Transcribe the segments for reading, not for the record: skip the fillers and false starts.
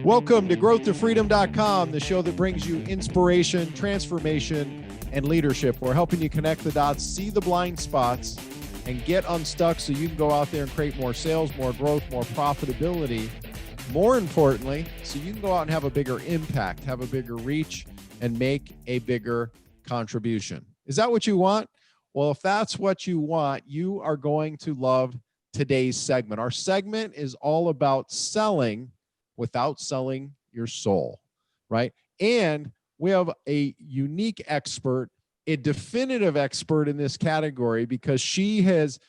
Welcome to growthtofreedom.com, the show that brings you inspiration, transformation, and leadership. We're helping you connect the dots, see the blind spots, and get unstuck so you can go out there and create more sales, more growth, more profitability. More importantly, so you can go out and have a bigger impact, have a bigger reach, and make a bigger contribution. Is that what you want? Well, if that's what you want, you are going to love today's segment. Our segment is all about selling without selling your soul, right? And we have a unique expert, a definitive expert in this category because she has,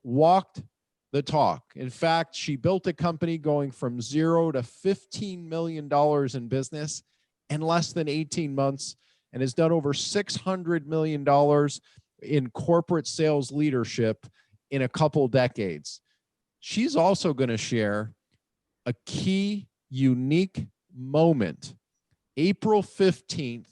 walked the talk. In fact, she built a company going from $0 to $15 million in business in less than 18 months and has done over $600 million in corporate sales leadership in a couple decades. She's also going to share a key, unique moment, April 15th,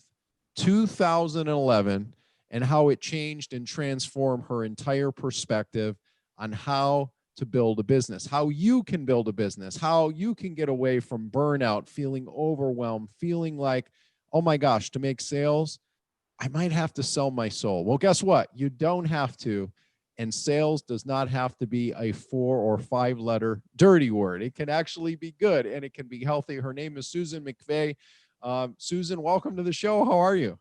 2011, and how it changed and transformed her entire perspective on how to build a business, how you can build a business, how you can get away from burnout, feeling overwhelmed, feeling like, oh my gosh, to make sales, I might have to sell my soul. Well, guess what? You don't have to. And sales does not have to be a 4 or 5 letter dirty word. It can actually be good and it can be healthy. Her name is Susan McVea. Susan, welcome to the show. How are you?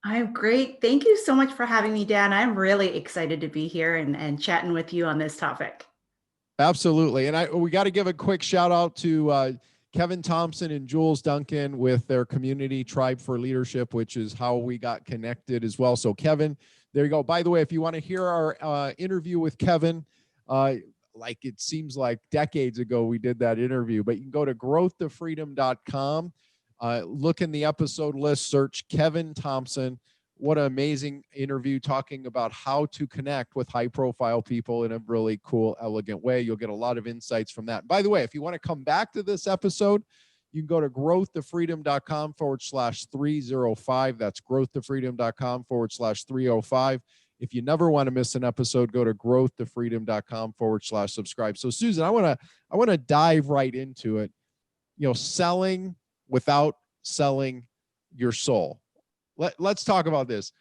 I'm great. Thank you so much for having me, Dan. I'm really excited to be here and chatting with you on this topic. Absolutely. And we got to give a quick shout out to Kevin Thompson and Jules Duncan with their community Tribe for Leadership, which is how we got connected as well. So Kevin, there you go. By the way, if you want to hear our interview with Kevin, like it seems like decades ago we did that interview, but you can go to growthtofreedom.com, look in the episode list, search Kevin Thompson. What an amazing interview talking about how to connect with high-profile people in a really cool, elegant way. You'll get a lot of insights from that. By the way, if you want to come back to this episode, you can go to growthtofreedom.com/305. That's growthtofreedom.com/305. If you never want to miss an episode, go to growthtofreedom.com/subscribe. So Susan, I want to dive right into it. Selling without selling your soul. Let's talk about this.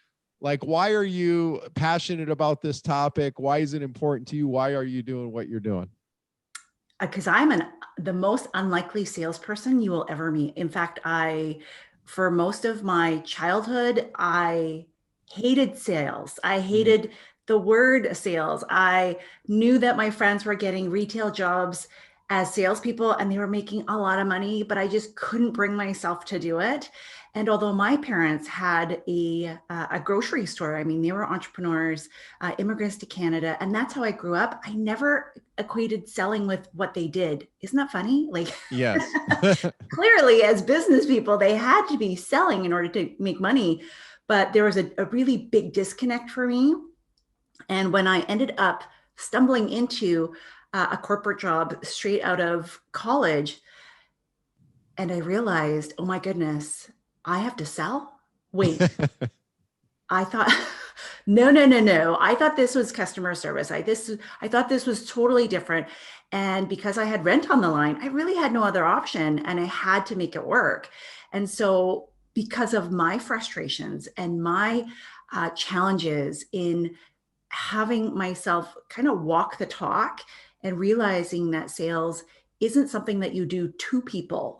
Like, why are you passionate about this topic? Why is it important to you? Why are you doing what you're doing? Because I'm the most unlikely salesperson you will ever meet. In fact, for most of my childhood, I hated sales. I hated the word sales. I knew that my friends were getting retail jobs as salespeople and they were making a lot of money, but I just couldn't bring myself to do it. And although my parents had a grocery store, I mean, they were entrepreneurs, immigrants to Canada, and that's how I grew up. I never equated selling with what they did. Isn't that funny? Like, yes, clearly as business people, they had to be selling in order to make money. But there was a really big disconnect for me. And when I ended up stumbling into a corporate job straight out of college, and I realized, oh my goodness, I have to sell? Wait, I thought, no. I thought this was customer service. I thought this was totally different. And because I had rent on the line, I really had no other option and I had to make it work. And so because of my frustrations and my challenges in having myself kind of walk the talk and realizing that sales isn't something that you do to people.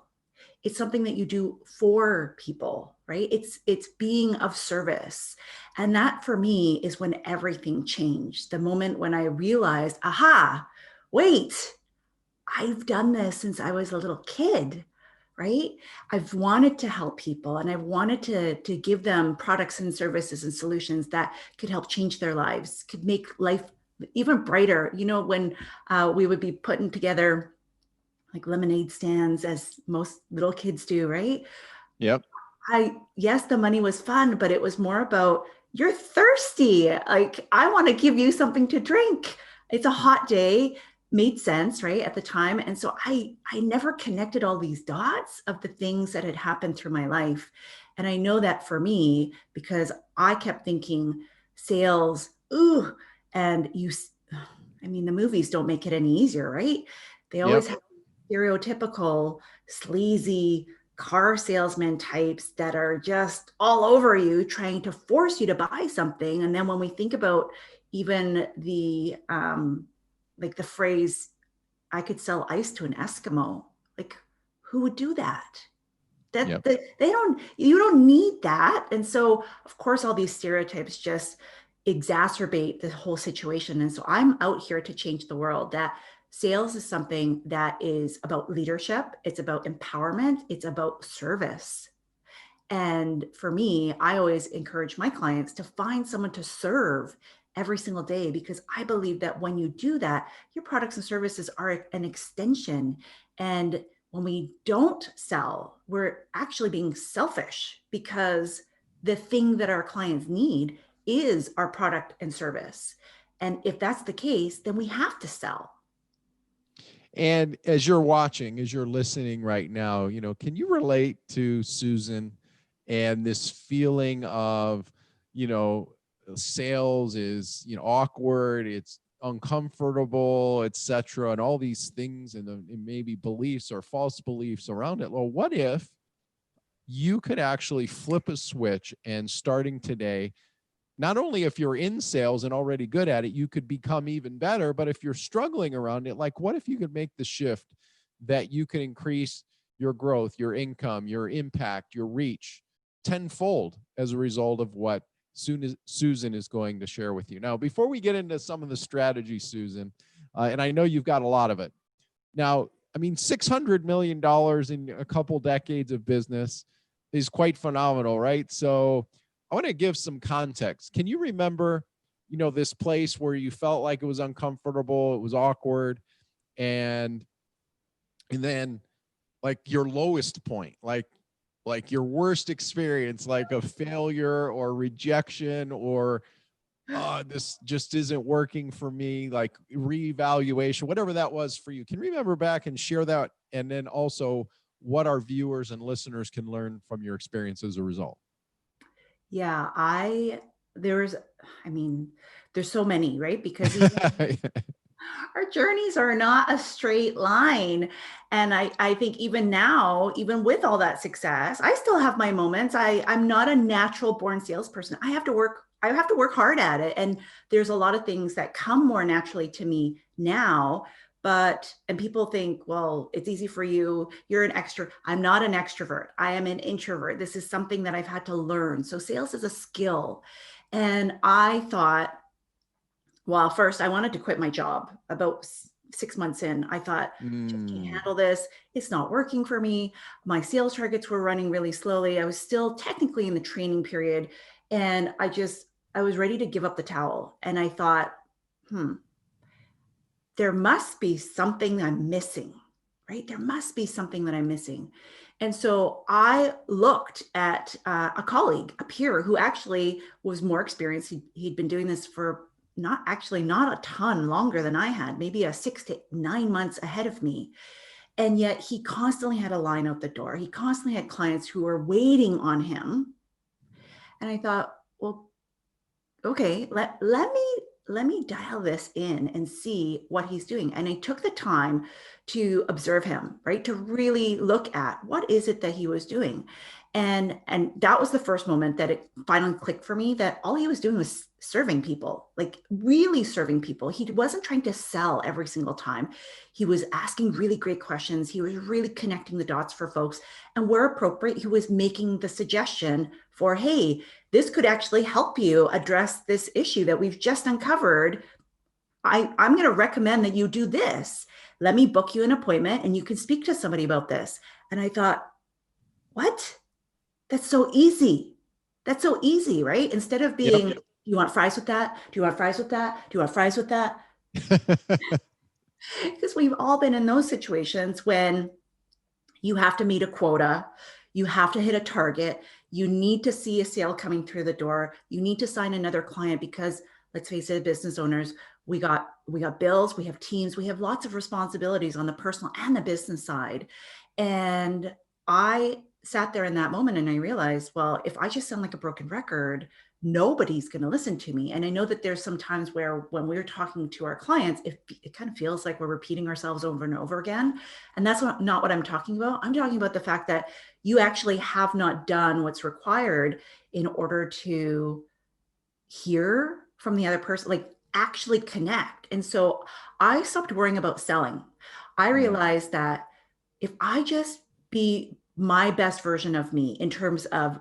It's something that you do for people, right? It's being of service. And that for me is when everything changed. The moment when I realized, aha, wait, I've done this since I was a little kid, right? I've wanted to help people and I've wanted to give them products and services and solutions that could help change their lives, could make life even brighter. When we would be putting together like lemonade stands as most little kids do, right? Yep. Yes, the money was fun, but it was more about you're thirsty. Like, I want to give you something to drink. It's a hot day. Made sense, right, at the time. And so I never connected all these dots of the things that had happened through my life. And I know that for me, because I kept thinking sales, ooh, and the movies don't make it any easier, right? They always have stereotypical, sleazy car salesman types that are just all over you trying to force you to buy something. And then when we think about even the like the phrase, I could sell ice to an Eskimo, like who would do that? Yep. They don't, you don't need that. And so of course all these stereotypes just exacerbate the whole situation. And so I'm out here to change the world, that sales is something that is about leadership, it's about empowerment, it's about service. And for me, I always encourage my clients to find someone to serve every single day, because I believe that when you do that, your products and services are an extension. And when we don't sell, we're actually being selfish, because the thing that our clients need is our product and service. And if that's the case, then we have to sell. And as you're watching, as you're listening right now, can you relate to Susan and this feeling of, sales is, awkward, it's uncomfortable, etc., and all these things, and maybe beliefs or false beliefs around it? Well, what if you could actually flip a switch and starting today, not only if you're in sales and already good at it, you could become even better, but if you're struggling around it, like what if you could make the shift that you can increase your growth, your income, your impact, your reach tenfold as a result of what Susan is going to share with you. Now, before we get into some of the strategy, Susan, and I know you've got a lot of it. Now, I mean, $600 million in a couple decades of business is quite phenomenal, right? So I want to give some context. Can you remember, this place where you felt like it was uncomfortable, it was awkward, and then like your lowest point, like your worst experience, like a failure or rejection or this just isn't working for me, like reevaluation, whatever that was for you? Can you remember back and share that? And then also what our viewers and listeners can learn from your experience as a result. Yeah, there's, I mean, there's so many, right? Because even our journeys are not a straight line. And I think even now, even with all that success, I still have my moments. I'm not a natural born salesperson. I have to work hard at it. And there's a lot of things that come more naturally to me now. And people think, well, it's easy for you. You're an extrovert. I'm not an extrovert. I am an introvert. This is something that I've had to learn. So sales is a skill. And I thought, well, first I wanted to quit my job about 6 months in. I thought, just can't handle this. It's not working for me. My sales targets were running really slowly. I was still technically in the training period. And I was ready to give up the towel. And I thought, there must be something I'm missing, right? There must be something that I'm missing. And so I looked at a colleague, a peer who actually was more experienced. He'd been doing this for not a ton longer than I had, maybe a 6 to 9 months ahead of me. And yet he constantly had a line out the door. He constantly had clients who were waiting on him. And I thought, well, okay, let me dial this in and see what he's doing. And I took the time to observe him, right? To really look at what is it that he was doing. And that was the first moment that it finally clicked for me that all he was doing was serving people, like really serving people. He wasn't trying to sell every single time. He was asking really great questions. He was really connecting the dots for folks. And where appropriate, he was making the suggestion for, hey, this could actually help you address this issue that we've just uncovered. I'm going to recommend that you do this. Let me book you an appointment and you can speak to somebody about this. And I thought, what? That's so easy. That's so easy, right? Instead of being, Yep. do you want fries with that? Do you want fries with that? Do you want fries with that? Because we've all been in those situations when you have to meet a quota, you have to hit a target, you need to see a sale coming through the door, you need to sign another client because let's face it, business owners, we got bills, we have teams, we have lots of responsibilities on the personal and the business side. And I sat there in that moment and I realized, well, if I just sound like a broken record, nobody's going to listen to me. And I know that there's some times where when we're talking to our clients, it kind of feels like we're repeating ourselves over and over again. And that's not what I'm talking about. I'm talking about the fact that you actually have not done what's required in order to hear from the other person, like actually connect. And so I stopped worrying about selling. I realized that if I just be my best version of me in terms of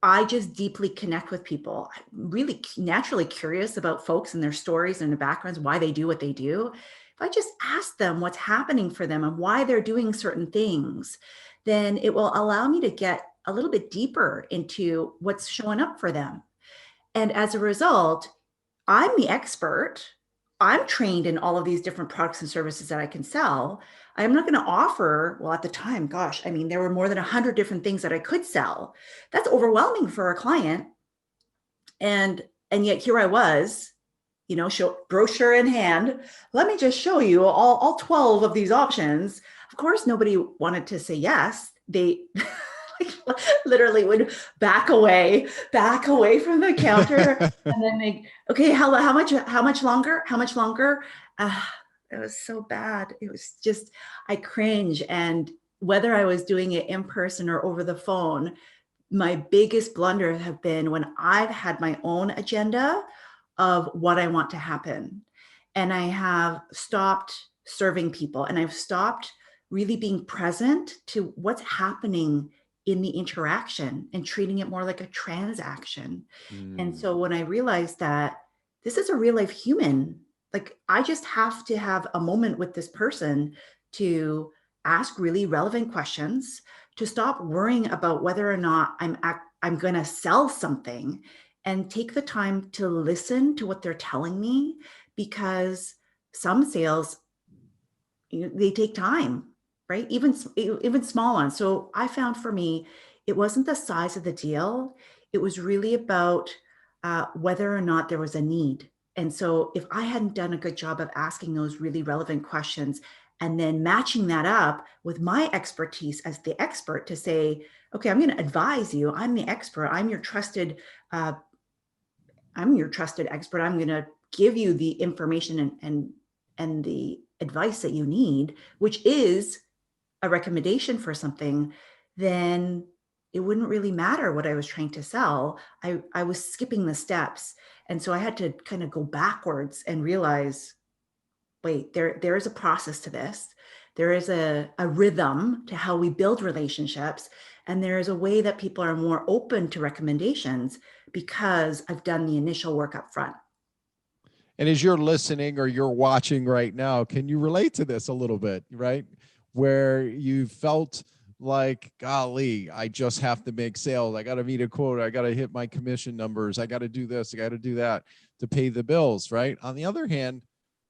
I just deeply connect with people. I'm really naturally curious about folks and their stories and their backgrounds, why they do what they do. If I just ask them what's happening for them and why they're doing certain things, then it will allow me to get a little bit deeper into what's showing up for them. And as a result, I'm the expert. I'm trained in all of these different products and services that I can sell. I'm not going to offer, well, at the time, gosh, I mean, there were more than 100 different things that I could sell. That's overwhelming for a client. And yet here I was, brochure in hand. Let me just show you all 12 of these options. Of course, nobody wanted to say yes. They literally would back away from the counter. And then okay, how much longer? It was so bad. It was just, I cringe. And whether I was doing it in person or over the phone, my biggest blunder have been when I've had my own agenda of what I want to happen. And I have stopped serving people, and I've stopped really being present to what's happening in the interaction and treating it more like a transaction. And so when I realized that this is a real life human, like I just have to have a moment with this person to ask really relevant questions, to stop worrying about whether or not I'm going to sell something, and take the time to listen to what they're telling me, because some sales, they take time, right? Even small ones. So I found for me, it wasn't the size of the deal. It was really about whether or not there was a need. And so if I hadn't done a good job of asking those really relevant questions and then matching that up with my expertise as the expert to say, okay, I'm going to advise you. I'm the expert. I'm your trusted expert. I'm going to give you the information and the advice that you need, which is a recommendation for something, then it wouldn't really matter what I was trying to sell. I was skipping the steps. And so I had to kind of go backwards and realize, wait, there is a process to this. There is a rhythm to how we build relationships. And there is a way that people are more open to recommendations because I've done the initial work up front. And as you're listening or you're watching right now, can you relate to this a little bit, right? Where you felt like, golly, I just have to make sales. I got to meet a quota. I got to hit my commission numbers. I got to do this. I got to do that to pay the bills, right? On the other hand,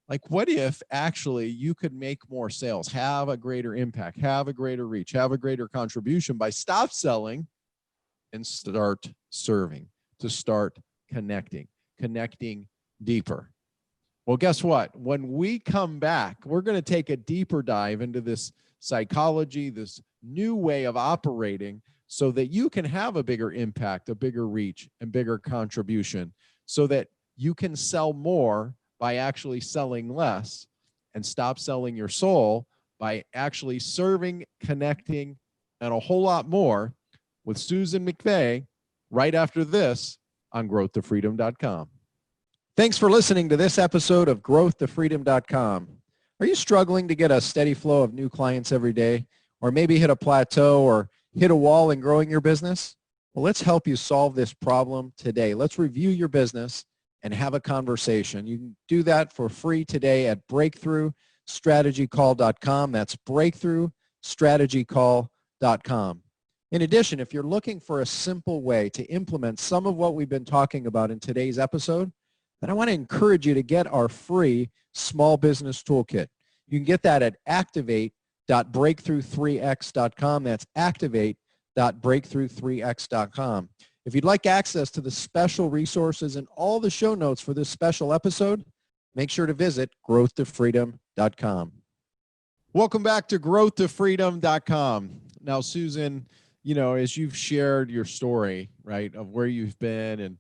like, what if actually you could make more sales, have a greater impact, have a greater reach, have a greater contribution by stop selling and start serving, to start connecting deeper? Well, guess what? When we come back, we're going to take a deeper dive into this psychology, this new way of operating, so that you can have a bigger impact, a bigger reach, and bigger contribution, so that you can sell more by actually selling less, and stop selling your soul by actually serving, connecting, and a whole lot more with Susan McVea right after this on growthtofreedom.com. Thanks for listening to this episode of growthtofreedom.com. Are you struggling to get a steady flow of new clients every day, or maybe hit a plateau or hit a wall in growing your business? Well, let's help you solve this problem today. Let's review your business and have a conversation. You can do that for free today at breakthroughstrategycall.com. That's breakthroughstrategycall.com. In addition, if you're looking for a simple way to implement some of what we've been talking about in today's episode, then I want to encourage you to get our free small business toolkit. You can get that at activate.breakthrough3x.com. That's activate.breakthrough3x.com. If you'd like access to the special resources and all the show notes for this special episode, make sure to visit growthtofreedom.com. Welcome back to growthtofreedom.com. Now, Susan, as you've shared your story, right, of where you've been and,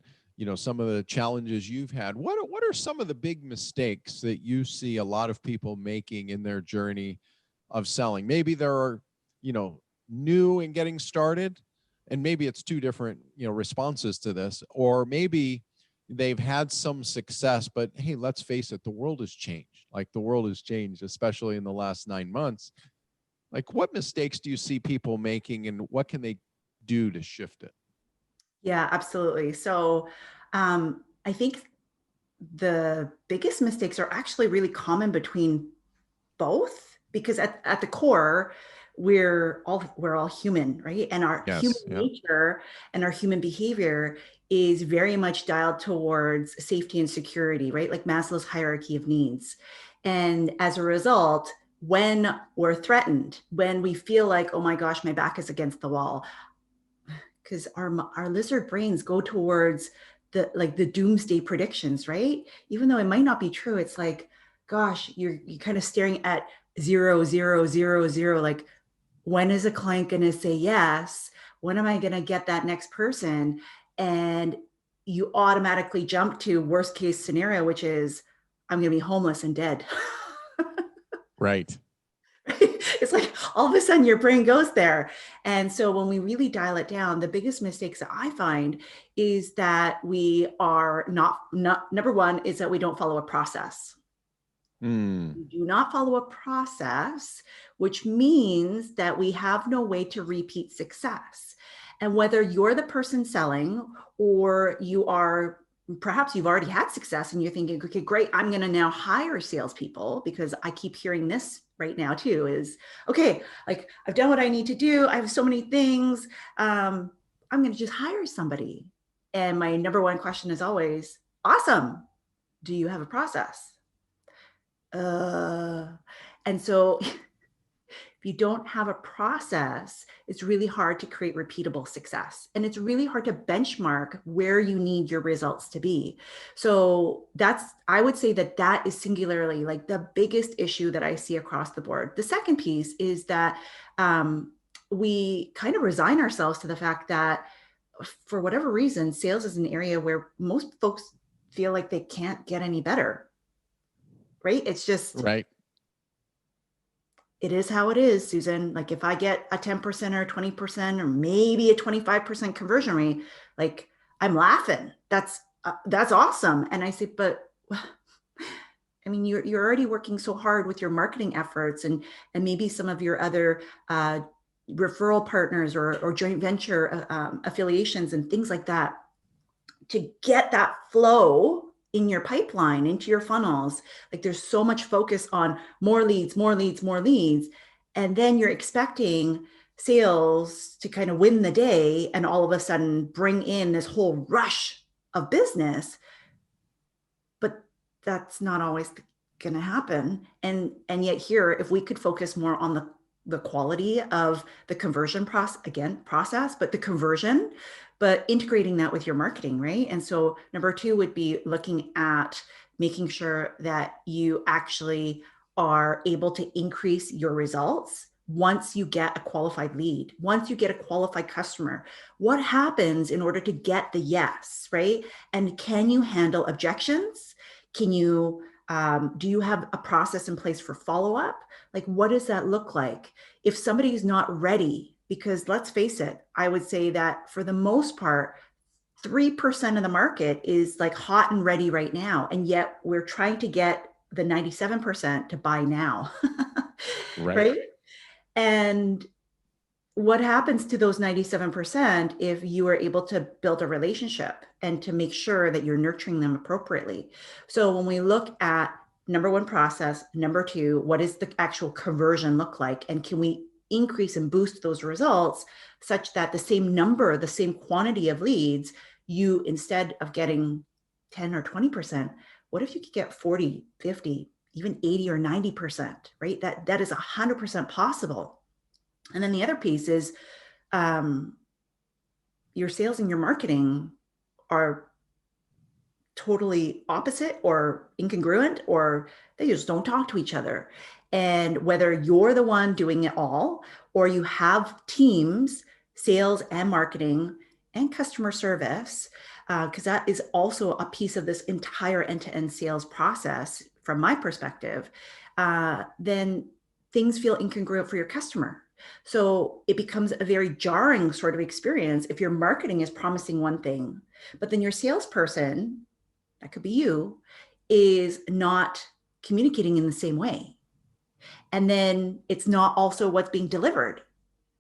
some of the challenges you've had. What are some of the big mistakes that you see a lot of people making in their journey of selling? Maybe there are, new and getting started, and maybe it's two different, responses to this, or maybe they've had some success, but hey, let's face it, the world has changed. Like the world has changed, especially in the last 9 months. Like what mistakes do you see people making and what can they do to shift it? Yeah, absolutely. So I think the biggest mistakes are actually really common between both, because at the core, we're all human, right? And our human Yes. Yeah. nature and our human behavior is very much dialed towards safety and security, right? Like Maslow's hierarchy of needs. And as a result, when we're threatened, when we feel like, oh my gosh, my back is against the wall, because our lizard brains go towards the doomsday predictions, right? Even though it might not be true, it's like, gosh, you're kind of staring at 0, 0, 0, 0. Like, when is a client going to say yes? When am I going to get that next person? And you automatically jump to worst case scenario, which is I'm going to be homeless and dead. Right. It's like all of a sudden your brain goes there. And so when we really dial it down, the biggest mistakes that I find is that we are not number one is that we don't follow a process. Mm. We do not follow a process, which means that we have no way to repeat success. And whether you're the person selling or perhaps you've already had success and you're thinking, okay, great, I'm going to now hire salespeople, because I keep hearing this right now too, is okay, like I've done what I need to do. I have so many things. I'm going to just hire somebody. And my number one question is always, awesome. Do you have a process? And so if you don't have a process, it's really hard to create repeatable success. And it's really hard to benchmark where you need your results to be. So I would say that is singularly like the biggest issue that I see across the board. The second piece is that we kind of resign ourselves to the fact that for whatever reason, sales is an area where most folks feel like they can't get any better. Right? It's just, Right. it is how it is, Susan. Like if I get a 10% or 20% or maybe a 25% conversion rate, like I'm laughing. That's awesome. And I say, but I mean, you're already working so hard with your marketing efforts and maybe some of your other referral partners or joint venture affiliations and things like that to get that flow in your pipeline, into your funnels. Like there's so much focus on more leads, more leads, more leads. And then you're expecting sales to kind of win the day and all of a sudden bring in this whole rush of business. But that's not always going to happen. And yet here, if we could focus more on the quality of the conversion process, but the conversion, but integrating that with your marketing, right? And so number two would be looking at making sure that you actually are able to increase your results once you get a qualified lead, once you get a qualified customer. What happens in order to get the yes, right? And can you handle objections? Can you, do you have a process in place for follow-up? Like, what does that look like? If somebody is not ready, because let's face it, I would say that for the most part, 3% of the market is like hot and ready right now. And yet we're trying to get the 97% to buy now. Right? And what happens to those 97% if you are able to build a relationship and to make sure that you're nurturing them appropriately? So when we look at number one, process, number two, what does the actual conversion look like? And can we increase and boost those results such that the same quantity of leads, you, instead of getting 10 or 20%, what if you could get 40, 50, even 80 or 90%, right? That is 100% possible. And then the other piece is your sales and your marketing are totally opposite or incongruent, or they just don't talk to each other. And whether you're the one doing it all, or you have teams, sales and marketing and customer service, because that is also a piece of this entire end-to-end sales process from my perspective, then things feel incongruent for your customer. So it becomes a very jarring sort of experience if your marketing is promising one thing, but then your salesperson, that could be you, is not communicating in the same way. And then it's not also what's being delivered.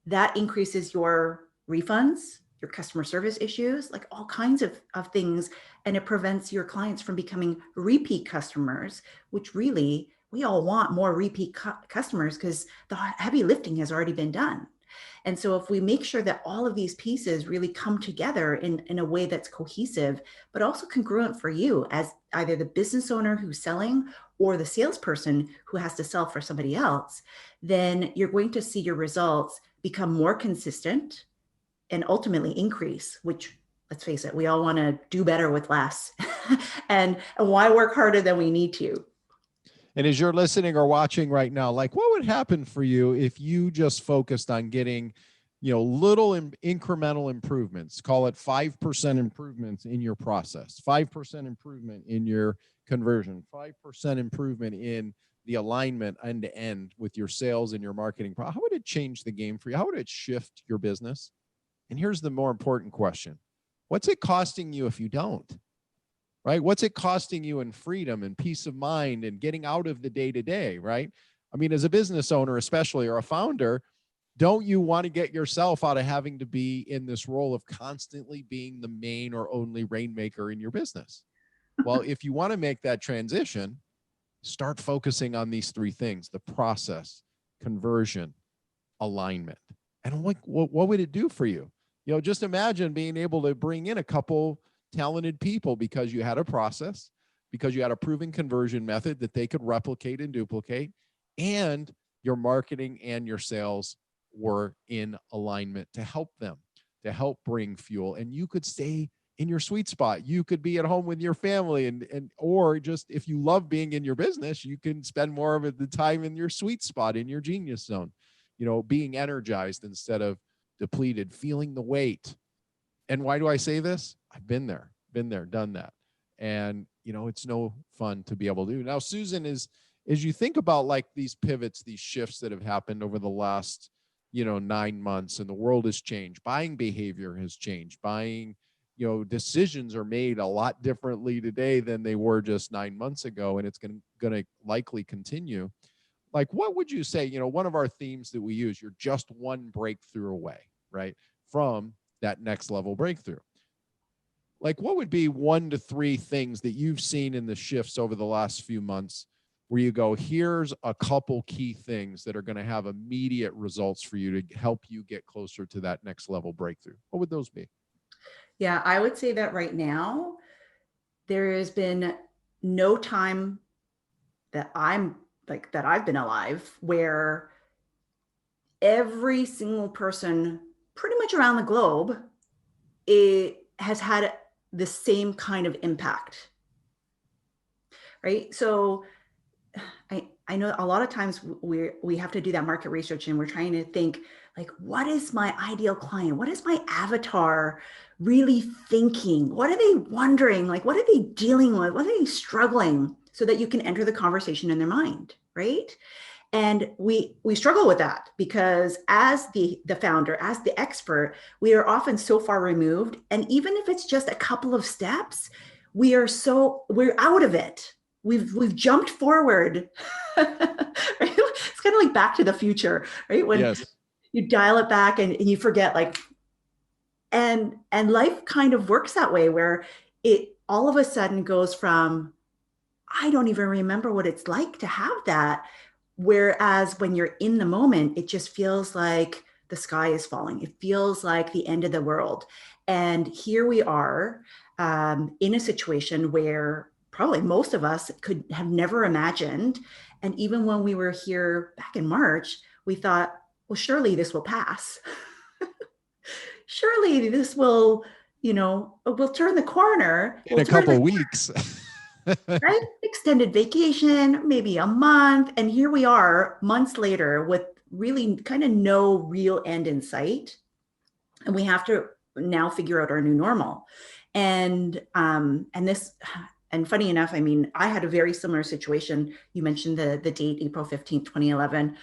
That increases your refunds, your customer service issues, like all kinds of things. And it prevents your clients from becoming repeat customers, which really, we all want more repeat customers because the heavy lifting has already been done. And so if we make sure that all of these pieces really come together in a way that's cohesive, but also congruent for you as either the business owner who's selling or the salesperson who has to sell for somebody else, then you're going to see your results become more consistent and ultimately increase, which, let's face it, we all want to do better with less. and why work harder than we need to? And as you're listening or watching right now, like what would happen for you if you just focused on getting, little incremental improvements, call it 5% improvements in your process, 5% improvement in your conversion, 5% improvement in the alignment end to end with your sales and your marketing? How would it change the game for you? How would it shift your business? And here's the more important question. What's it costing you if you don't? Right? What's it costing you in freedom and peace of mind and getting out of the day-to-day, right? I mean, as a business owner, especially, or a founder, don't you want to get yourself out of having to be in this role of constantly being the main or only rainmaker in your business? Well, if you want to make that transition, start focusing on these three things: the process, conversion, alignment. And what would it do for you? Just imagine being able to bring in a couple talented people because you had a process, because you had a proven conversion method that they could replicate and duplicate, and your marketing and your sales were in alignment to help them, to help bring fuel. And you could stay in your sweet spot. You could be at home with your family or just, if you love being in your business, you can spend more of the time in your sweet spot, in your genius zone, being energized instead of depleted, feeling the weight. And why do I say this? I've been there, done that. And, it's no fun to be able to do. Now, Susan, as you think about like these pivots, these shifts that have happened over the last, 9 months, and the world has changed, buying behavior has changed, buying, decisions are made a lot differently today than they were just 9 months ago. And it's going to likely continue. Like, what would you say, one of our themes that we use, you're just one breakthrough away, right, from that next level breakthrough. Like, what would be 1 to 3 things that you've seen in the shifts over the last few months where you go, here's a couple key things that are going to have immediate results for you to help you get closer to that next level breakthrough? What would those be? Yeah, I would say that right now, there has been no time that I've been alive where every single person pretty much around the globe, it has had the same kind of impact, right? So I know a lot of times we have to do that market research and we're trying to think like, what is my ideal client? What is my avatar really thinking? What are they wondering? Like, what are they dealing with? What are they struggling? So that you can enter the conversation in their mind, right? And we struggle with that because as the founder, as the expert, we are often so far removed. And even if it's just a couple of steps, we're out of it. We've jumped forward. Right? It's kind of like Back to the Future, right? When Yes. you dial it back and you forget, like, and life kind of works that way where it all of a sudden goes from, I don't even remember what it's like to have that. Whereas when you're in the moment, it just feels like the sky is falling. It feels like the end of the world. And here we are in a situation where probably most of us could have never imagined. And even when we were here back in March, we thought, well, surely this will pass. Surely this will, we'll turn the corner. In a couple of weeks. Right? Extended vacation, maybe a month. And here we are months later with really kind of no real end in sight. And we have to now figure out our new normal. And this, and funny enough, I mean, I had a very similar situation. You mentioned the date, April 15th, 2011.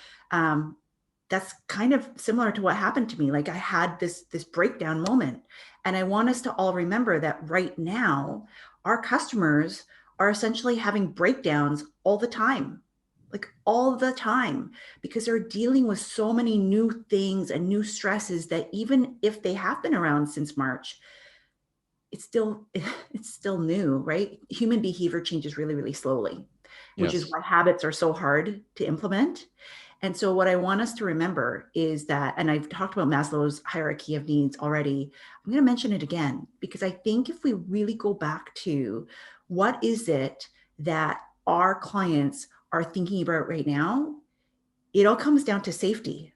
That's kind of similar to what happened to me. Like I had this breakdown moment. And I want us to all remember that right now, our customers are essentially having breakdowns all the time, like all the time, because they're dealing with so many new things and new stresses that even if they have been around since March, it's still it's still new, right? Human behavior changes really, really slowly, which is Yes. why habits are so hard to implement. And so what I want us to remember is that, and I've talked about Maslow's hierarchy of needs already, I'm going to mention it again, because I think if we really go back to what is it that our clients are thinking about right now, it all comes down to safety,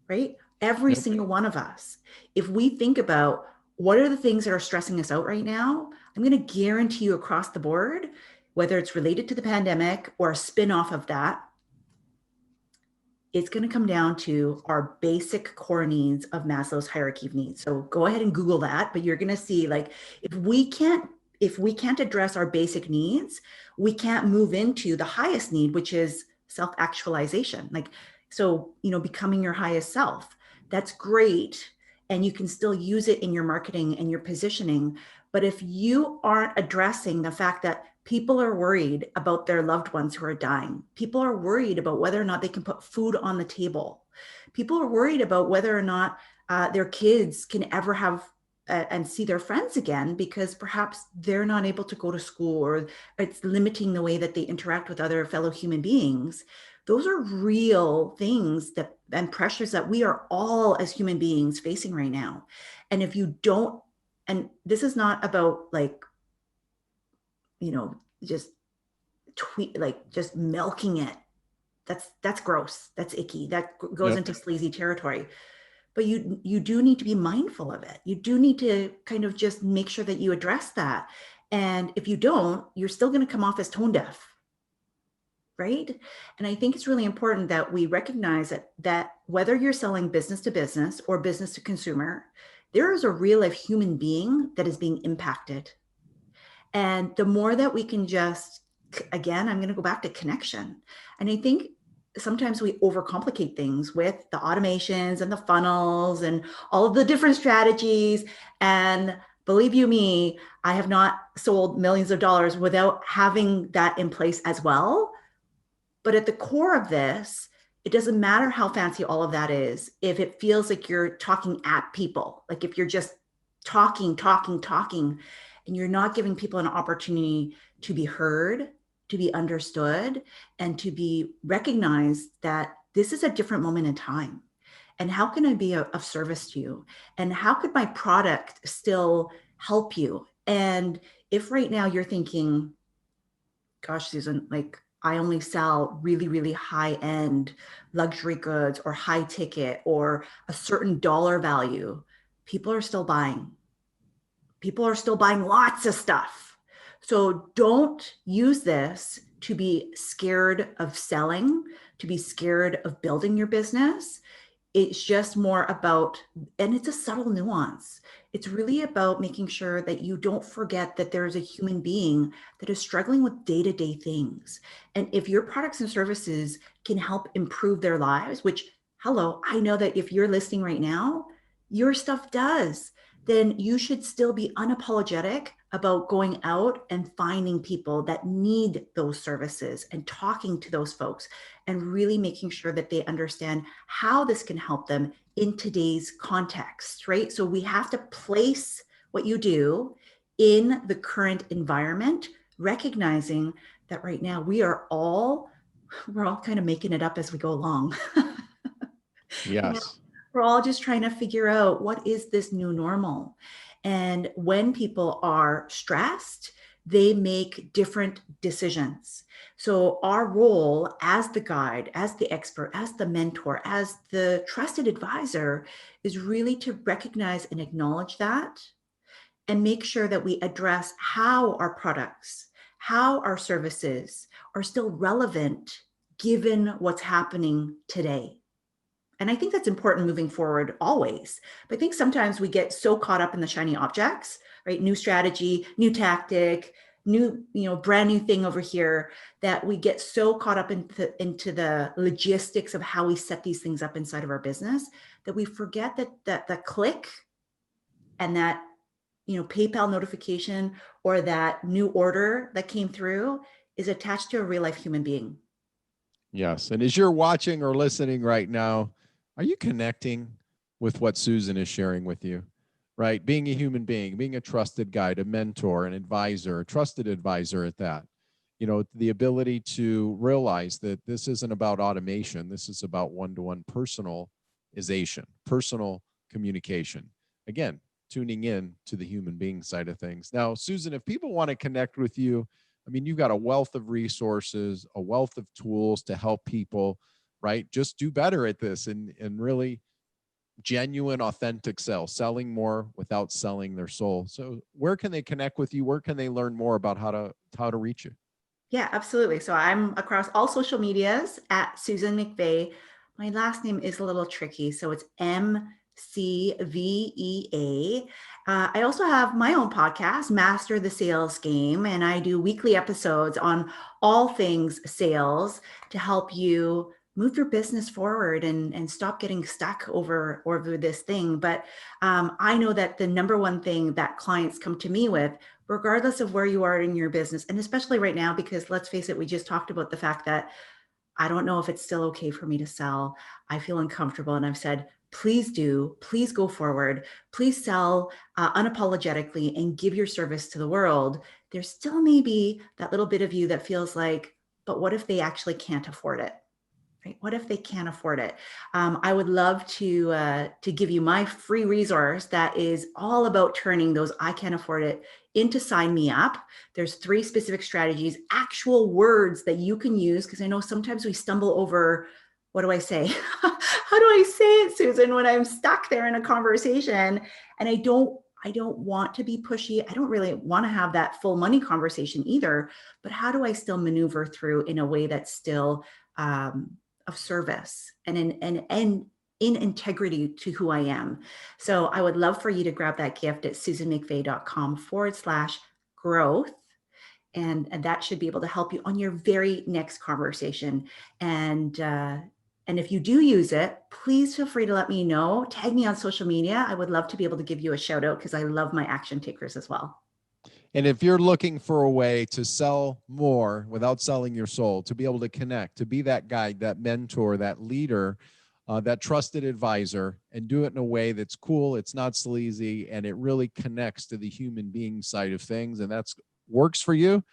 right? Every Yep. single one of us. If we think about what are the things that are stressing us out right now, I'm going to guarantee you across the board, whether it's related to the pandemic or a spin-off of that, it's going to come down to our basic core needs of Maslow's hierarchy of needs. So go ahead and Google that, but you're going to see like if we can't address our basic needs, we can't move into the highest need, which is self-actualization. Like, so, you know, becoming your highest self. That's great. And you can still use it in your marketing and your positioning. But if you aren't addressing the fact that people are worried about their loved ones who are dying, people are worried about whether or not they can put food on the table, people are worried about whether or not their kids can ever have and see their friends again because perhaps they're not able to go to school or it's limiting the way that they interact with other fellow human beings. Those are real things that and pressures that we are all as human beings facing right now. And if you don't, and this is not about like, you know, just tweet, like just milking it. That's gross. That's icky. That goes Yep. into sleazy territory. But you do need to be mindful of it. You do need to kind of just make sure that you address that. And if you don't, you're still going to come off as tone deaf, right? And I think it's really important that we recognize that whether you're selling business to business or business to consumer, there is a real life human being that is being impacted. And the more that we can just, again, I'm going to go back to connection. And I think sometimes we overcomplicate things with the automations and the funnels and all of the different strategies. And believe you me, I have not sold millions of dollars without having that in place as well. But at the core of this, it doesn't matter how fancy all of that is. If it feels like you're talking at people, like if you're just talking, and you're not giving people an opportunity to be heard, to be understood, and to be recognized that this is a different moment in time. And how can I be of service to you? And how could my product still help you? And if right now you're thinking, gosh, Susan, like I only sell really, really high end luxury goods or high ticket or a certain dollar value, people are still buying. People are still buying lots of stuff. So don't use this to be scared of selling, to be scared of building your business. It's just more about, and it's a subtle nuance. It's really about making sure that you don't forget that there's a human being that is struggling with day-to-day things. And if your products and services can help improve their lives, which, hello, I know that if you're listening right now, your stuff does, then you should still be unapologetic about going out and finding people that need those services and talking to those folks and really making sure that they understand how this can help them in today's context, right? So we have to place what you do in the current environment, recognizing that right now we're all kind of making it up as we go along. You know, Yes. we're all just trying to figure out what is this new normal. And when people are stressed, they make different decisions. So our role as the guide, as the expert, as the mentor, as the trusted advisor is really to recognize and acknowledge that and make sure that we address how our products, how our services are still relevant given what's happening today. And I think that's important moving forward always. But I think sometimes we get so caught up in the shiny objects, right? New strategy, new tactic, new, brand new thing over here, that we get so caught up into the logistics of how we set these things up inside of our business that we forget that the click and that, PayPal notification or that new order that came through is attached to a real life human being. Yes. And as you're watching or listening right now, are you connecting with what Susan is sharing with you? Right? Being a human being, being a trusted guide, a mentor, an advisor, a trusted advisor at that. The ability to realize that this isn't about automation. This is about one-to-one personalization, personal communication. Again, tuning in to the human being side of things. Now, Susan, if people want to connect with you, I mean, you've got a wealth of resources, a wealth of tools to help people, right? Just do better at this and really genuine, authentic sales, selling more without selling their soul. So where can they connect with you? Where can they learn more about how to reach you? Yeah, absolutely. So I'm across all social medias at Susan McVea. My last name is a little tricky, so it's MCVEA. I also have my own podcast, Master the Sales Game, and I do weekly episodes on all things sales to help you move your business forward and stop getting stuck over this thing. But I know that the number one thing that clients come to me with, regardless of where you are in your business, and especially right now, because let's face it, we just talked about the fact that I don't know if it's still okay for me to sell. I feel uncomfortable. And I've said, please go forward. Please sell unapologetically and give your service to the world. There still may be that little bit of you that feels like, but what if they actually can't afford it? Right? What if they can't afford it? I would love to give you my free resource that is all about turning those I can't afford it into sign me up. There's 3 specific strategies, actual words that you can use, because I know sometimes we stumble over, what do I say? How do I say it, Susan, when I'm stuck there in a conversation and I don't want to be pushy. I don't really want to have that full money conversation either, but how do I still maneuver through in a way that's still of service and in integrity to who I am? So I would love for you to grab that gift at susanmcvea.com/growth. And that should be able to help you on your very next conversation. And if you do use it, please feel free to let me know. Tag me on social media. I would love to be able to give you a shout out because I love my action takers as well. And if you're looking for a way to sell more without selling your soul, to be able to connect, to be that guide, that mentor, that leader, that trusted advisor, and do it in a way that's cool, it's not sleazy, and it really connects to the human being side of things, and that's works for you,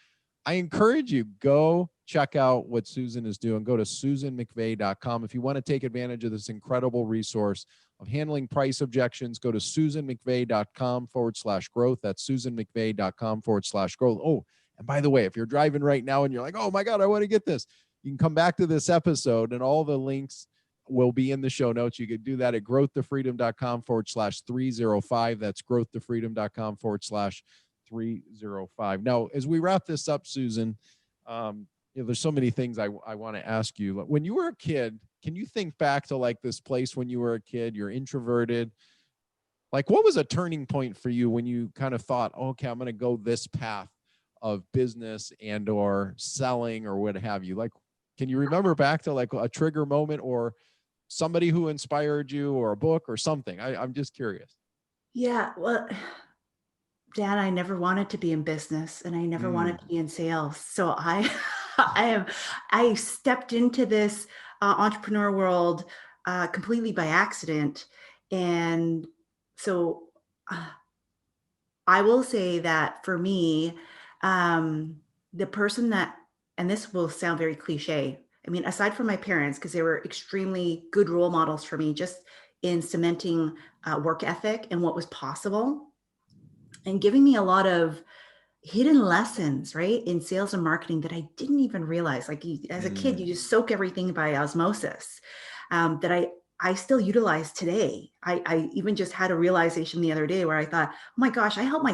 I encourage you, go check out what Susan is doing. Go to susanmcvea.com. If you want to take advantage of this incredible resource of handling price objections, go to susanmcvea.com/growth. That's susanmcvea.com/growth. Oh, and by the way, if you're driving right now and you're like, oh my God, I want to get this, you can come back to this episode and all the links will be in the show notes. You could do that at growthtofreedom.com/305. That's growthtofreedom.com/305. Now, as we wrap this up, Susan, there's so many things I want to ask you. When you were a kid, can you think back to like this place when you were a kid, you're introverted? Like, what was a turning point for you when you kind of thought, oh, okay, I'm going to go this path of business and or selling or what have you? Like, can you remember back to like a trigger moment or somebody who inspired you or a book or something? I'm just curious. Yeah, well, Dan, I never wanted to be in business and I never wanted to be in sales. So I stepped into this entrepreneur world completely by accident. And so I will say that for me, the person that, and this will sound very cliche, I mean, aside from my parents, because they were extremely good role models for me, just in cementing work ethic and what was possible, and giving me a lot of hidden lessons, right, in sales and marketing that I didn't even realize. Like as a kid, you just soak everything by osmosis, that I still utilize today. I even just had a realization the other day where I thought, oh my gosh, I helped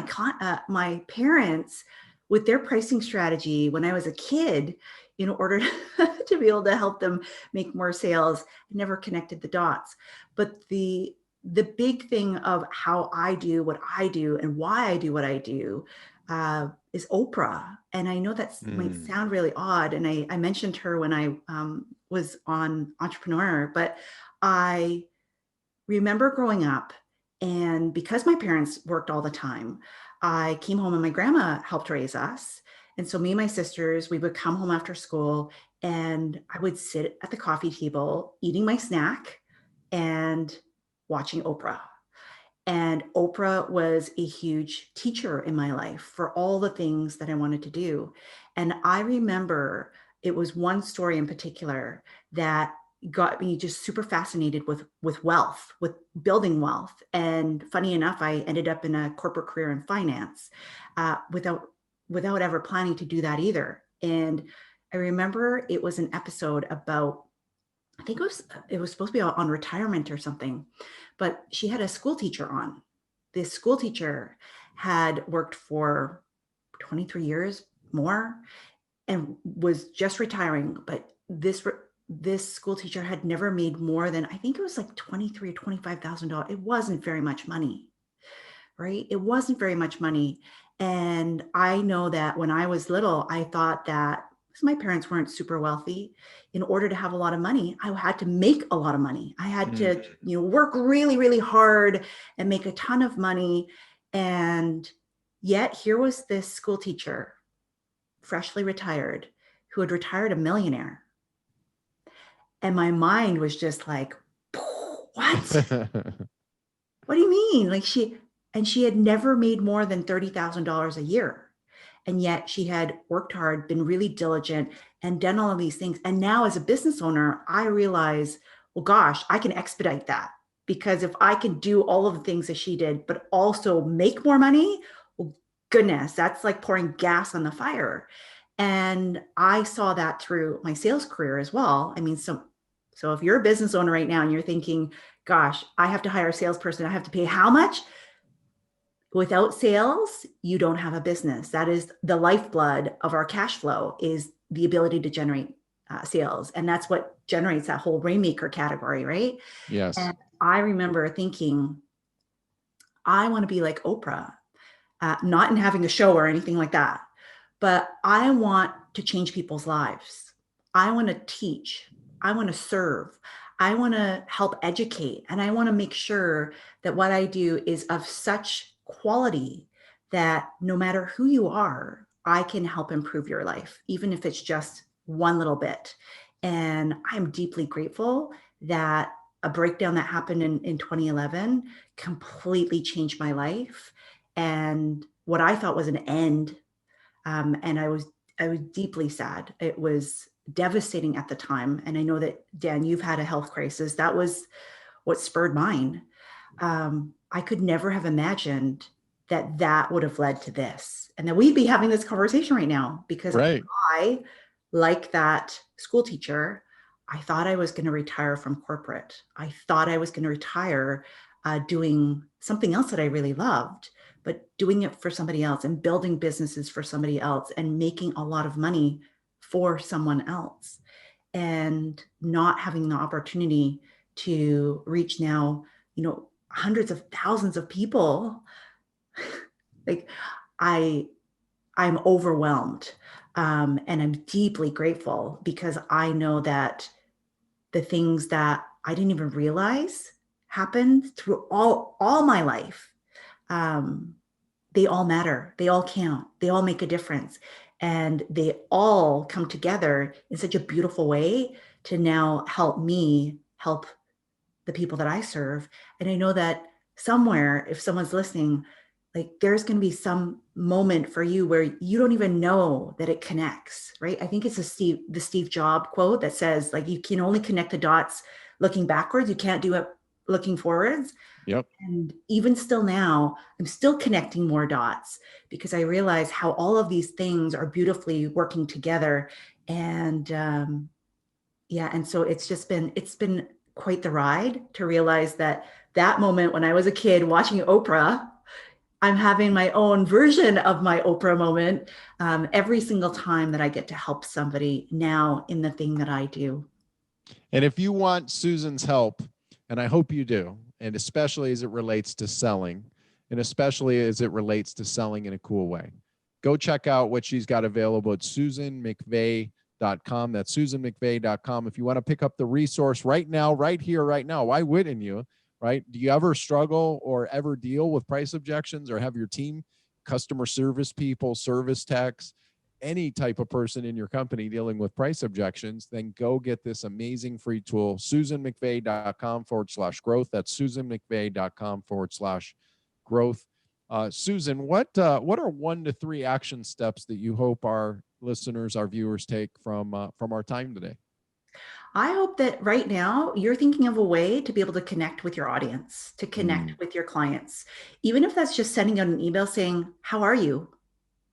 my parents with their pricing strategy when I was a kid, in order to be able to help them make more sales. I never connected the dots. But the big thing of how I do what I do and why I do what I do is Oprah. And I know that might sound really odd. And I mentioned her when I was on Entrepreneur, but I remember growing up, and because my parents worked all the time, I came home and my grandma helped raise us. And so me and my sisters, we would come home after school and I would sit at the coffee table eating my snack and watching Oprah. And Oprah was a huge teacher in my life for all the things that I wanted to do. And I remember it was one story in particular that got me just super fascinated with wealth, with building wealth. And funny enough, I ended up in a corporate career in finance without ever planning to do that either. And I remember it was an episode about, I think it was supposed to be on retirement or something, but she had a school teacher on. This school teacher had worked for 23 years more and was just retiring, but this school teacher had never made more than, I think it was like $23,000 or $25,000. It wasn't very much money, right? It wasn't very much money. And I know that when I was little, I thought that because my parents weren't super wealthy, in order to have a lot of money, I had to make a lot of money. I had to, work really, really hard and make a ton of money. And yet here was this school teacher, freshly retired, who had retired a millionaire. And my mind was just like, what? What do you mean? Like she had never made more than $30,000 a year. And yet she had worked hard, been really diligent, and done all of these things. And now as a business owner, I realize, well, gosh, I can expedite that. Because if I can do all of the things that she did, but also make more money, well, goodness, that's like pouring gas on the fire. And I saw that through my sales career as well. I mean, so if you're a business owner right now and you're thinking, gosh, I have to hire a salesperson, I have to pay how much? Without sales, you don't have a business. That is the lifeblood of our cash flow, is the ability to generate sales. And that's what generates that whole Rainmaker category, right? Yes. And I remember thinking, I want to be like Oprah, not in having a show or anything like that, but I want to change people's lives. I want to teach. I want to serve. I want to help educate. And I want to make sure that what I do is of such quality that no matter who you are, I can help improve your life, even if it's just one little bit. And I'm deeply grateful that a breakdown that happened in 2011 completely changed my life. And what I thought was an end. And I was deeply sad. It was devastating at the time. And I know that, Dan, you've had a health crisis. That was what spurred mine. I could never have imagined that would have led to this, and that we'd be having this conversation right now, because I, like that school teacher, I thought I was going to retire from corporate. I thought I was going to retire doing something else that I really loved, but doing it for somebody else and building businesses for somebody else and making a lot of money for someone else, and not having the opportunity to reach now, hundreds of thousands of people. Like I'm overwhelmed. And I'm deeply grateful, because I know that the things that I didn't even realize happened through all my life, they all matter. They all count. They all make a difference. And they all come together in such a beautiful way to now help me help the people that I serve. And I know that somewhere, if someone's listening, like there's going to be some moment for you where you don't even know that it connects, right? I think it's the Steve Jobs quote that says, like, you can only connect the dots looking backwards. You can't do it looking forwards. Yep. And even still now, I'm still connecting more dots, because I realize how all of these things are beautifully working together. And and so it's been quite the ride to realize that moment when I was a kid watching Oprah, I'm having my own version of my Oprah moment every single time that I get to help somebody now in the thing that I do. And if you want Susan's help, and I hope you do, and especially as it relates to selling, and especially as it relates to selling in a cool way, go check out what she's got available at susanmcvea.com. That's susanmcvea.com. If you want to pick up the resource right now, right here, right now, why wouldn't you? Right? Do you ever struggle or ever deal with price objections, or have your team, customer service people, service techs, any type of person in your company dealing with price objections? Then go get this amazing free tool, susanmcvea.com/growth. That's susanmcvea.com/growth. Susan, what are 1 to 3 action steps that you hope our listeners, our viewers take from our time today? I hope that right now you're thinking of a way to be able to connect with your audience, to connect with your clients, even if that's just sending out an email saying, "How are you?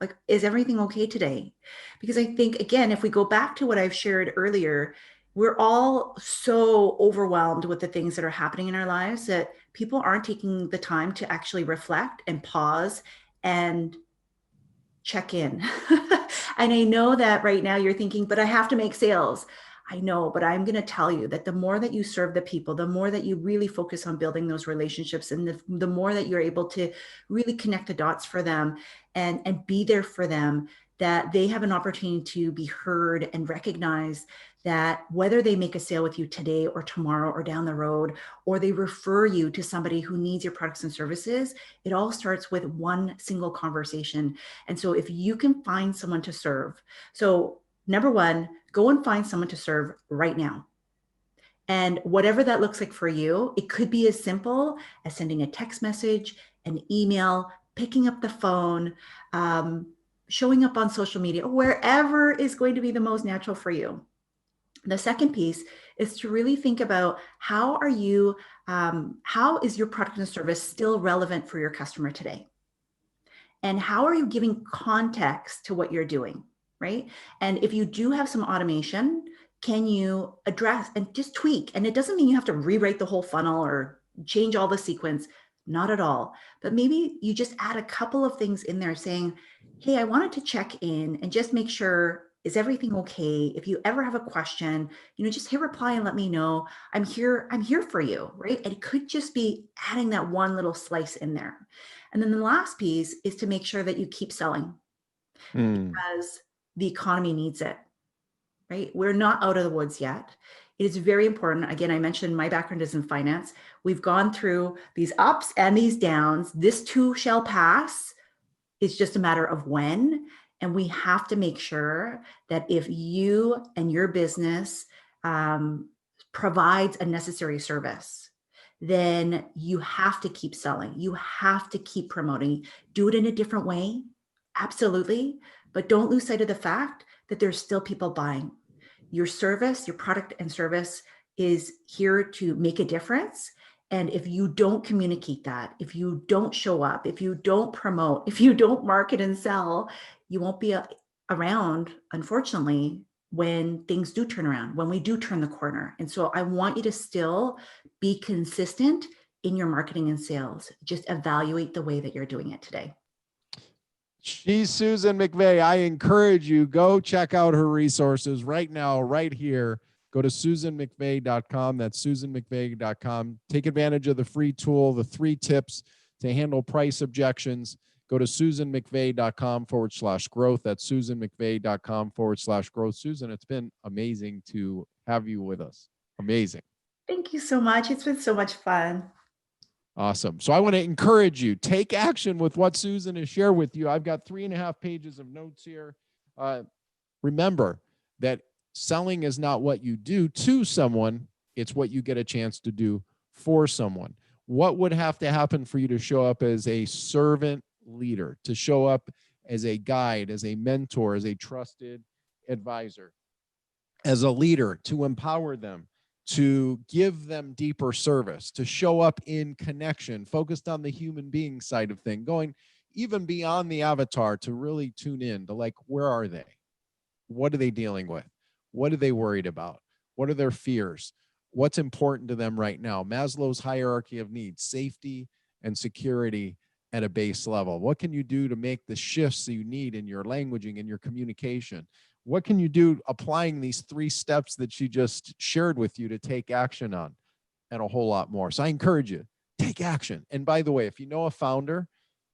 Like, is everything okay today?" Because I think, again, if we go back to what I've shared earlier, we're all so overwhelmed with the things that are happening in our lives that people aren't taking the time to actually reflect and pause and check in. And I know that right now you're thinking, but I have to make sales. I know, but I'm going to tell you that the more that you serve the people, the more that you really focus on building those relationships, and the more that you're able to really connect the dots for them and be there for them, that they have an opportunity to be heard and recognized, that whether they make a sale with you today or tomorrow or down the road, or they refer you to somebody who needs your products and services, it all starts with one single conversation. And so if you can find someone to serve, so number one, go and find someone to serve right now. And whatever that looks like for you, it could be as simple as sending a text message, an email, picking up the phone, showing up on social media, or wherever is going to be the most natural for you. The second piece is to really think about how is your product and service still relevant for your customer today? And how are you giving context to what you're doing, right? And if you do have some automation, can you address and just tweak? And it doesn't mean you have to rewrite the whole funnel or change all the sequence, not at all. But maybe you just add a couple of things in there saying, hey, I wanted to check in and just make sure, is everything okay? If you ever have a question, just hit reply and let me know. I'm here for you, right? And it could just be adding that one little slice in there. And then the last piece is to make sure that you keep selling because the economy needs it, right? We're not out of the woods yet. It is very important. Again, I mentioned my background is in finance. We've gone through these ups and these downs. This too shall pass. It's just a matter of when. And we have to make sure that if you and your business provides a necessary service, then you have to keep selling. You have to keep promoting. Do it in a different way. Absolutely. But don't lose sight of the fact that there's still people buying. Your service, your product and service is here to make a difference. And if you don't communicate that, if you don't show up, if you don't promote, if you don't market and sell, you won't be around, unfortunately, when things do turn around, when we do turn the corner. And so I want you to still be consistent in your marketing and sales. Just evaluate the way that you're doing it today. She's Susan McVea. I encourage you, go check out her resources right now, right here. Go to susanmcvea.com. That's susanmcvea.com. Take advantage of the free tool, the 3 tips to handle price objections. Go to susanmcvea.com/growth. That's susanmcvea.com/growth. Susan, it's been amazing to have you with us. Amazing. Thank you so much. It's been so much fun. Awesome. So I want to encourage you, take action with what Susan has shared with you. I've got 3.5 pages of notes here. Remember that selling is not what you do to someone. It's what you get a chance to do for someone. What would have to happen for you to show up as a servant leader, to show up as a guide, as a mentor, as a trusted advisor, as a leader, to empower them, to give them deeper service, to show up in connection, focused on the human being side of thing, going even beyond the avatar to really tune in to, like, where are they? What are they dealing with? What are they worried about? What are their fears? What's important to them right now? Maslow's hierarchy of needs: safety and security at a base level? What can you do to make the shifts that you need in your languaging and your communication? What can you do applying these 3 steps that she just shared with you to take action on, and a whole lot more? So I encourage you, take action. And by the way, if you know a founder,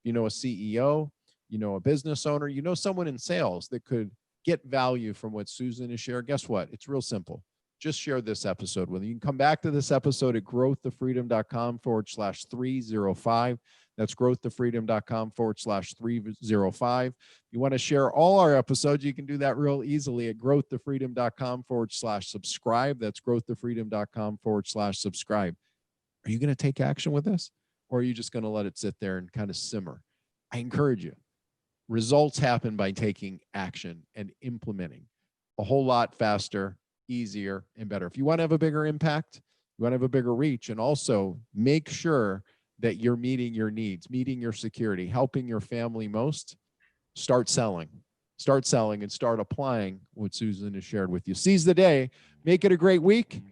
you know a CEO, you know a business owner, you know someone in sales that could get value from what Susan has shared, guess what? It's real simple. Just share this episode with them. You can come back to this episode at growthtofreedom.com/305. That's growthtofreedom.com/305. You want to share all our episodes, you can do that real easily at growthtofreedom.com/subscribe. That's growthtofreedom.com/subscribe. Are you going to take action with this? Or are you just going to let it sit there and kind of simmer? I encourage you. Results happen by taking action and implementing a whole lot faster, easier, and better. If you want to have a bigger impact, you want to have a bigger reach, and also make sure that you're meeting your needs, meeting your security, helping your family most, start selling and start applying what Susan has shared with you. Seize the day. Make it a great week.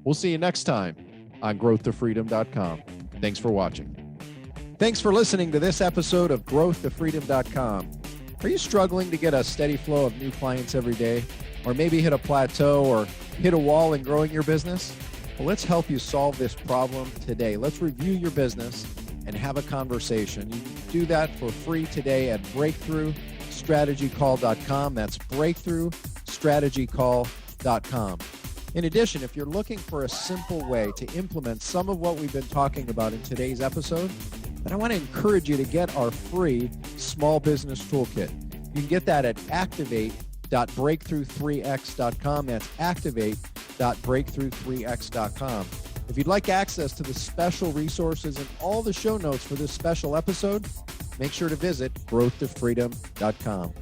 We'll see you next time on growthtofreedom.com. Thanks for watching. Thanks for listening to this episode of growthtofreedom.com. Are you struggling to get a steady flow of new clients every day, or maybe hit a plateau or hit a wall in growing your business? Well, let's help you solve this problem today. Let's review your business and have a conversation. You can do that for free today at breakthroughstrategycall.com. That's breakthroughstrategycall.com. In addition, if you're looking for a simple way to implement some of what we've been talking about in today's episode, then I want to encourage you to get our free small business toolkit. You can get that at activate.breakthrough3x.com. That's activate.breakthrough3x.com. If you'd like access to the special resources and all the show notes for this special episode, make sure to visit growthtofreedom.com.